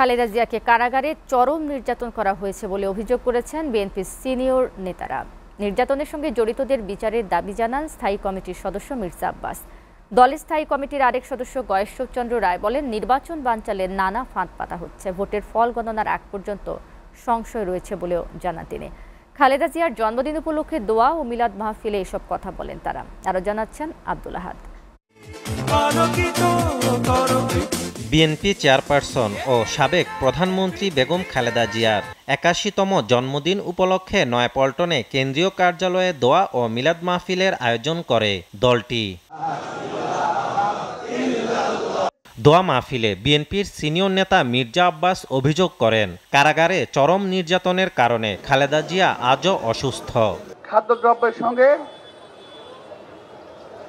খালেদা জিয়াকে কারাগারে চরম নির্যাতন করা হয়েছে বলে অভিযোগ করেছেন বিএনপির সিনিয়র নেতারা। নির্যাতনের সঙ্গে জড়িতদের বিচারের দাবি জানান স্থায়ী কমিটির সদস্য মির্জা আব্বাস। দলের স্থায়ী কমিটির আরেক সদস্য গয়েশ্বরচন্দ্র রায় বলেন, নির্বাচন বানচালে নানা ফাঁদ পাতা হচ্ছে, ভোটের ফল গণনার আগ পর্যন্ত সংশয় রয়েছে বলেও জানান তিনি। খালেদা জিয়ার জন্মদিন উপলক্ষে দোয়া ও মিলাদ মাহফিলে এসব কথা বলেন তারা। আরও জানাচ্ছেন আব্দুল আহাদ। বিএনপি চেয়ারপারসন ও সাবেক প্রধানমন্ত্রী বেগম খালেদা জিয়ার ৮১তম জন্মদিন উপলক্ষে নয়াপল্টনে কেন্দ্রীয় কার্যালয়ে দোয়া ও মিলাদ মাহফিলের আয়োজন করে দলটি। দোয়া মাহফিলে বিএনপির সিনিয়র নেতা মির্জা আব্বাস অভিযোগ করেন, কারাগারে চরম নির্যাতনের কারণে খালেদা জিয়া আজও অসুস্থ। খাদ্যদ্রব্যের সঙ্গে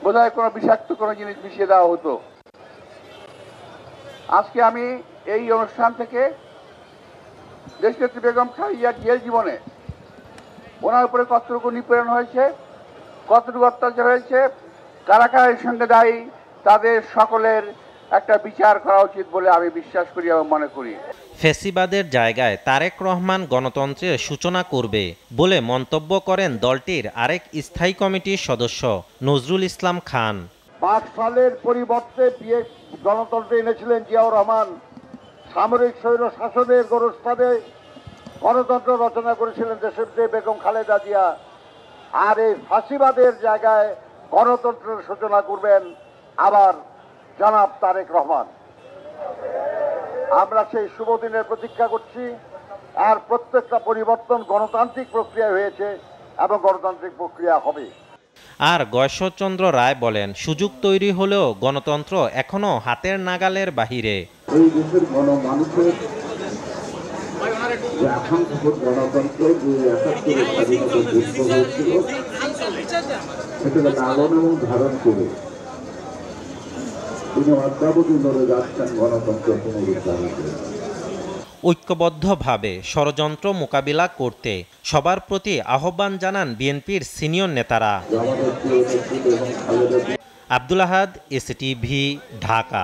বোধহয় কোনো বিষাক্ত কোনো জিনিস মিশিয়ে দেওয়া হতো। আজকে আমি এই অনুষ্ঠান থেকে দেশনেত্রী বেগম খালেদা জিয়ার জীবনে ওনার উপরে কতটুকু নিপীড়ন হয়েছে, কতটুকু অত্যাচার হয়েছে, কারা কারা এর সঙ্গে দায়ী, তাদের সকলের একটা বিচার করা উচিত বলে আমি বিশ্বাস করি এবং মনে করি। ফ্যাসিবাদের জায়গায় তারেক রহমান গণতন্ত্রের সূচনা করবে বলে মন্তব্য করেন দলটির আরেক স্থায়ী কমিটির সদস্য নজরুল ইসলাম খান। ৫ সালের পরিবর্তে গণতন্ত্র এনেছিলেন জিয়াউর রহমান। সামরিক স্বৈর শাসনের গোরস্থানে গণতন্ত্র রচনা করেছিলেন দেশের বেগম খালেদা জিয়া। আর এই ফাঁসিবাদের জায়গায় গণতন্ত্রের সূচনা করবেন আবার জনাব তারেক রহমান। আমরা সেই শুভ দিনের প্রতীক্ষা করছি। আর প্রত্যেকটা পরিবর্তন গণতান্ত্রিক প্রক্রিয়া হয়েছে এবং গণতান্ত্রিক প্রক্রিয়া হবে। আর গয়েশ্বরচন্দ্র রায় বলেন, সুযোগ তৈরি হলেও গণতন্ত্র এখনো হাতের নাগালের বাহিরে। এই দেশের গণমানুষের যে আকাঙ্ক্ষিত গণতন্ত্র যে ৭১ স্বাধীনতা যুদ্ধ হয়েছিল সেটাকে লালন এবং ধারণ করে তিনি অদ্যাবধি লড়ে যাচ্ছেন গণতন্ত্র পুনরুদ্ধারের জন্য। ঐক্যবদ্ধভাবে ষড়যন্ত্র মোকাবিলা করতে সবার প্রতি আহ্বান জানান বিএনপির সিনিয়র নেতারা। আব্দুল আহাদ, এসটিভি, ঢাকা।